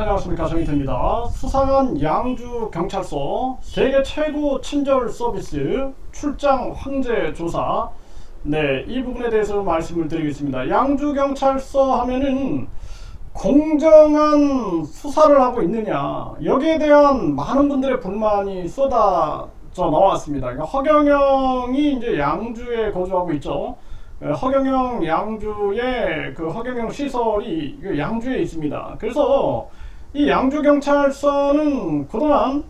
안녕하십니까, 정인태입니다. 수상한 양주경찰서 세계 최고 친절 서비스 출장 황제 조사, 이 부분에 대해서 말씀을 드리겠습니다. 양주경찰서 하면은 공정한 수사를 하고 있느냐, 여기에 대한 많은 분들의 불만이 쏟아져 나왔습니다. 그러니까 허경영이 이제 양주에 거주하고 있죠. 허경영 양주의 그 허경영 시설이 양주에 있습니다. 그래서 이 양주경찰서는 그동안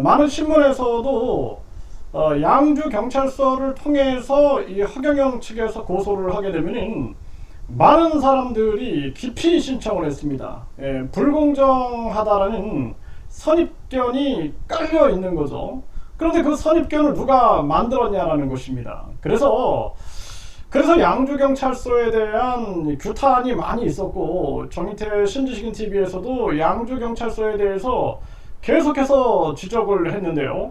많은 신문에서도 양주경찰서를 통해서 이 허경영 측에서 고소를 하게 되면은 많은 사람들이 기피 신청을 했습니다. 불공정하다라는 선입견이 깔려 있는 거죠. 그런데 그 선입견을 누가 만들었냐라는 것입니다. 그래서 양주경찰서에 대한 규탄이 많이 있었고, 정인태 신지식인 TV에서도 양주경찰서에 대해서 계속해서 지적을 했는데요.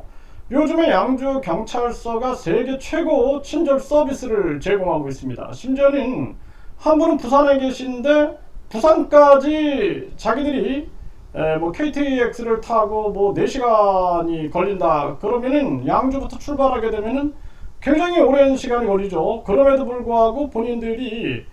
요즘에 양주경찰서가 세계 최고 친절 서비스를 제공하고 있습니다. 심지어는 한 분은 부산에 계신데 부산까지 자기들이 KTX를 타고 4시간이 걸린다 그러면은, 양주부터 출발하게 되면은 굉장히 오랜 시간이 걸리죠. 그럼에도 불구하고 본인들이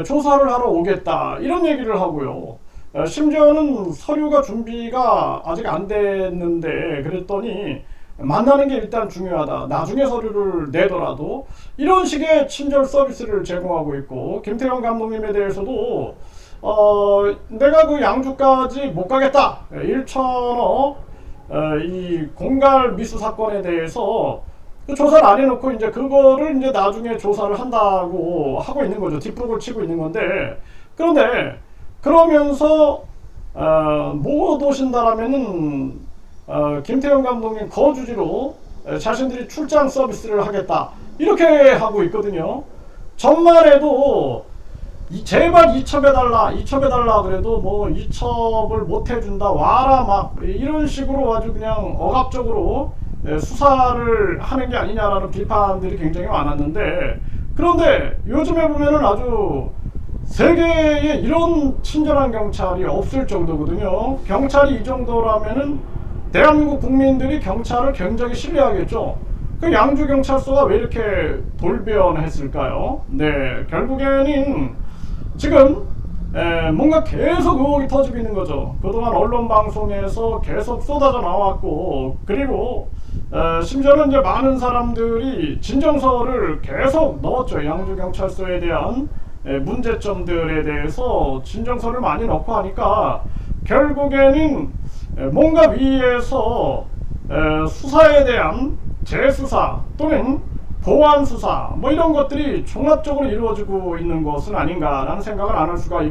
조사를 하러 오겠다 이런 얘기를 하고요. 심지어는 서류가 준비가 아직 안 됐는데, 그랬더니 만나는 게 일단 중요하다, 나중에 서류를 내더라도, 이런 식의 친절 서비스를 제공하고 있고, 김태형 감독님에 대해서도 내가 그 양주까지 못 가겠다, 1천억 이 공갈 미수 사건에 대해서 조사를 안 해놓고 이제 그거를 이제 나중에 조사를 한다고 하고 있는 거죠. 뒷북을 치고 있는 건데, 그런데 그러면서 못 오신다라면은 김태형 감독님 거주지로 자신들이 출장 서비스를 하겠다 이렇게 하고 있거든요. 전만 해도 제발 이첩해달라 그래도 이첩을 못 해준다, 와라 막 이런 식으로 아주 그냥 억압적으로 수사를 하는 게 아니냐라는 비판들이 굉장히 많았는데, 그런데 요즘에 보면은 아주 세계에 이런 친절한 경찰이 없을 정도거든요. 경찰이 이 정도라면은 대한민국 국민들이 경찰을 굉장히 신뢰하겠죠. 그 양주경찰서가 왜 이렇게 돌변했을까요? 결국에는 지금 뭔가 계속 의혹이 터지고 있는 거죠. 그동안 언론 방송에서 계속 쏟아져 나왔고, 그리고 심지어는 이제 많은 사람들이 진정서를 계속 넣었죠. 양주경찰서에 대한 문제점들에 대해서 진정서를 많이 넣고 하니까, 결국에는 뭔가 위에서 수사에 대한 재수사 또는 보완수사 이런 것들이 종합적으로 이루어지고 있는 것은 아닌가라는 생각을 안 할 수가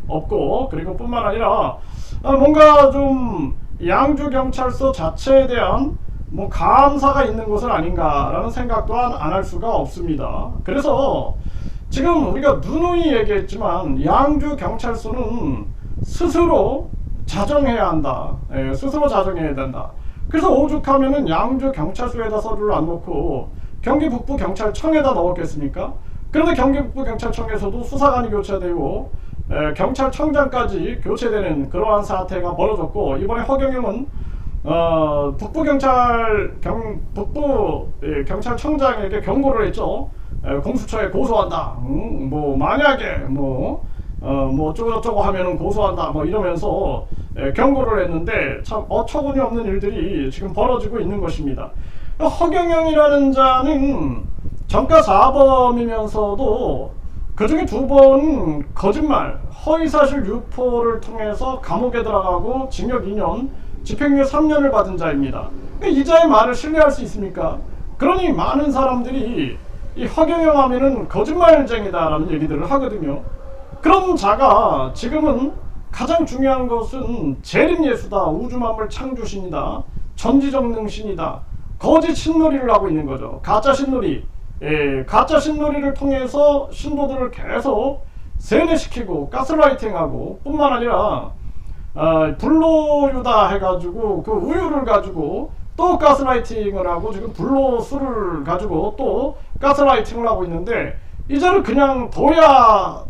없고, 그리고 뿐만 아니라 뭔가 좀 양주경찰서 자체에 대한 감사가 있는 것은 아닌가라는 생각 또한 안 할 수가 없습니다. 그래서 지금 우리가 누누이 얘기했지만 양주경찰서는 스스로 자정해야 한다. 스스로 자정해야 된다. 그래서 오죽하면은 양주경찰서에다 서류를 안 놓고 경기 북부경찰청에다 넣었겠습니까? 그런데 경기 북부경찰청에서도 수사관이 교체되고 경찰청장까지 교체되는 그러한 사태가 벌어졌고, 이번에 허경영은 북부경찰청장에게 경고를 했죠. 공수처에 고소한다. 만약에 어쩌고저쩌고 하면은 고소한다 이러면서 경고를 했는데, 참 어처구니 없는 일들이 지금 벌어지고 있는 것입니다. 허경영이라는 자는 전과사범이면서도 그중에 2번 거짓말, 허위사실 유포를 통해서 감옥에 들어가고 징역 2년, 집행유예 3년을 받은 자입니다. 이 자의 말을 신뢰할 수 있습니까? 그러니 많은 사람들이 이 허경영 하면은 거짓말쟁이다라는 얘기들을 하거든요. 그런 자가 지금은 가장 중요한 것은 재림예수다, 우주만물 창조신이다, 전지전능신이다, 거짓 신놀이를 하고 있는 거죠. 가짜 신놀이. 가짜 신놀이를 통해서 신도들을 계속 세뇌시키고 가스라이팅하고, 뿐만 아니라 불로유다 해가지고 그 우유를 가지고 또 가스라이팅을 하고, 지금 불로술을 가지고 또 가스라이팅을 하고 있는데, 이제는 그냥 둬야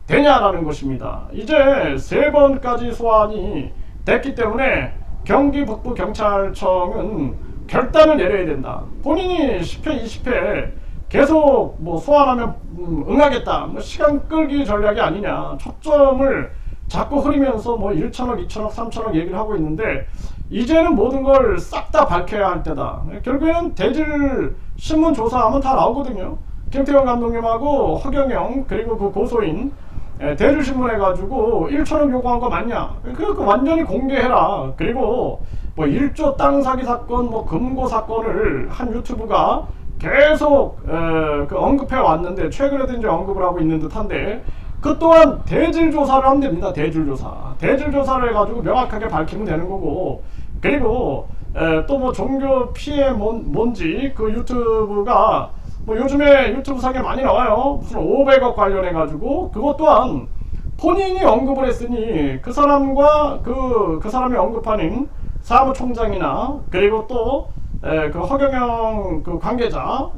되냐라는 것입니다. 이제 3번까지 소환이 됐기 때문에 경기 북부 경찰청은 결단을 내려야 된다. 본인이 10회 20회 계속 뭐 소환하면 응하겠다, 뭐 시간 끌기 전략이 아니냐, 초점을 자꾸 흐리면서 뭐 1천억 2천억 3천억 얘기를 하고 있는데, 이제는 모든 걸 싹 다 밝혀야 할 때다. 결국에는 대질 신문 조사하면 다 나오거든요. 김태형 감독님하고 허경영 그리고 그 고소인 대질 신문 해가지고 1천억 요구한 거 맞냐? 그 완전히 공개해라. 그리고 뭐 1조 땅 사기 사건, 뭐 금고 사건을 한 유튜브가 계속 그 언급해 왔는데, 최근에도 이제 언급을 하고 있는 듯한데, 그 또한 대질 조사를 하면 됩니다. 대질 조사. 대질 조사를 해가지고 명확하게 밝히면 되는 거고, 그리고 또 뭐 종교 피해 뭔지 그 유튜브가 뭐 요즘에 유튜브 상에 많이 나와요. 무슨 500억 관련해 가지고 그것 또한 본인이 언급을 했으니 그 사람과 그 사람이 언급하는 사무총장이나 그리고 또 그 허경영 그 관계자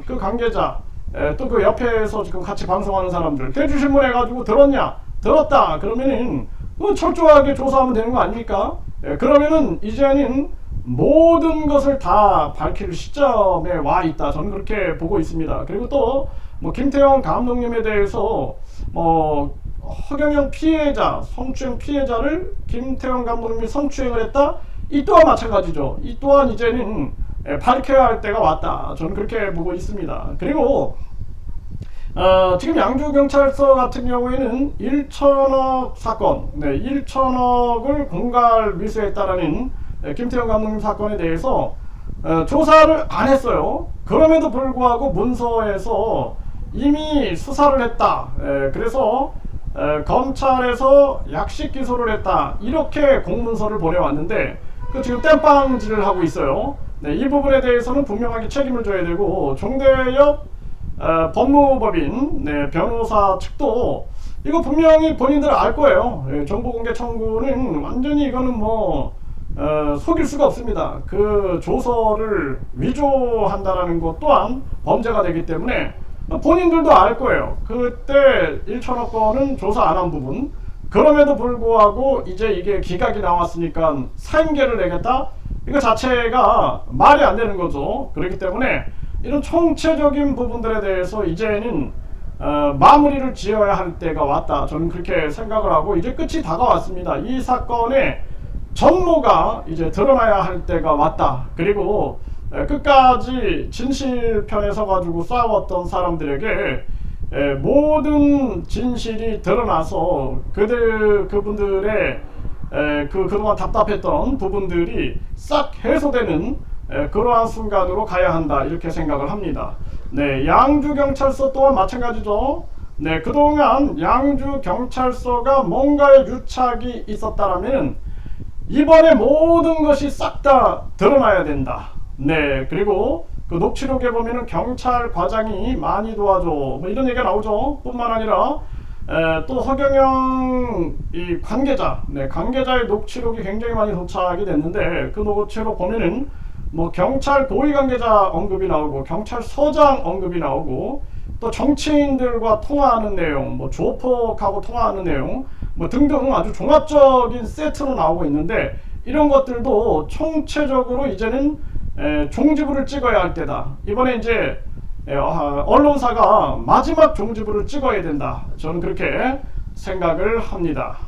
또 그 옆에서 지금 같이 방송하는 사람들 대주신문 해가지고 들었냐, 들었다 그러면은 철저하게 조사하면 되는 거 아닙니까? 그러면은 이제는 모든 것을 다 밝힐 시점에 와 있다, 저는 그렇게 보고 있습니다. 그리고 또 뭐 김태형 감독님에 대해서 뭐 허경영 피해자, 성추행 피해자를 김태형 감독님이 성추행을 했다, 이 또한 마찬가지죠. 이 또한 이제는 밝혀야 할 때가 왔다, 저는 그렇게 보고 있습니다. 그리고 지금 양주경찰서 같은 경우에는 1천억 사건, 1천억을 공갈 미수했다라는 김태형 감독님 사건에 대해서 조사를 안 했어요. 그럼에도 불구하고 문서에서 이미 수사를 했다. 그래서 검찰에서 약식 기소를 했다, 이렇게 공문서를 보내왔는데, 그 지금 땜빵질을 하고 있어요. 이 부분에 대해서는 분명하게 책임을 져야 되고, 종대엽 법무법인 변호사 측도 이거 분명히 본인들 알 거예요. 정보공개 청구는 완전히 이거는 뭐 속일 수가 없습니다. 그 조서를 위조한다라는 것 또한 범죄가 되기 때문에 본인들도 알 거예요. 그때 1천억 건은 조사 안 한 부분, 그럼에도 불구하고 이제 이게 기각이 나왔으니까 사임계를 내겠다, 이거 자체가 말이 안 되는 거죠. 그렇기 때문에 이런 총체적인 부분들에 대해서 이제는 마무리를 지어야 할 때가 왔다, 저는 그렇게 생각을 하고, 이제 끝이 다가왔습니다. 이 사건의 전모가 이제 드러나야 할 때가 왔다. 그리고 끝까지 진실편에 서가지고 싸웠던 사람들에게 모든 진실이 드러나서 그분들의 그동안 답답했던 부분들이 싹 해소되는 그러한 순간으로 가야 한다, 이렇게 생각을 합니다. 양주경찰서 또한 마찬가지죠. 그동안 양주경찰서가 뭔가의 유착이 있었다라면 이번에 모든 것이 싹 다 드러나야 된다. 그리고 그 녹취록에 보면은 경찰 과장이 많이 도와줘, 뭐 이런 얘기가 나오죠. 뿐만 아니라 또 허경영 이 관계자의 녹취록이 굉장히 많이 도착이 됐는데, 그 녹취록 보면은 뭐 경찰 고위 관계자 언급이 나오고 경찰서장 언급이 나오고 또 정치인들과 통화하는 내용, 뭐 조폭하고 통화하는 내용, 뭐 등등 아주 종합적인 세트로 나오고 있는데, 이런 것들도 총체적으로 이제는 종지부를 찍어야 할 때다. 이번에 이제 언론사가 마지막 종지부를 찍어야 된다, 저는 그렇게 생각을 합니다.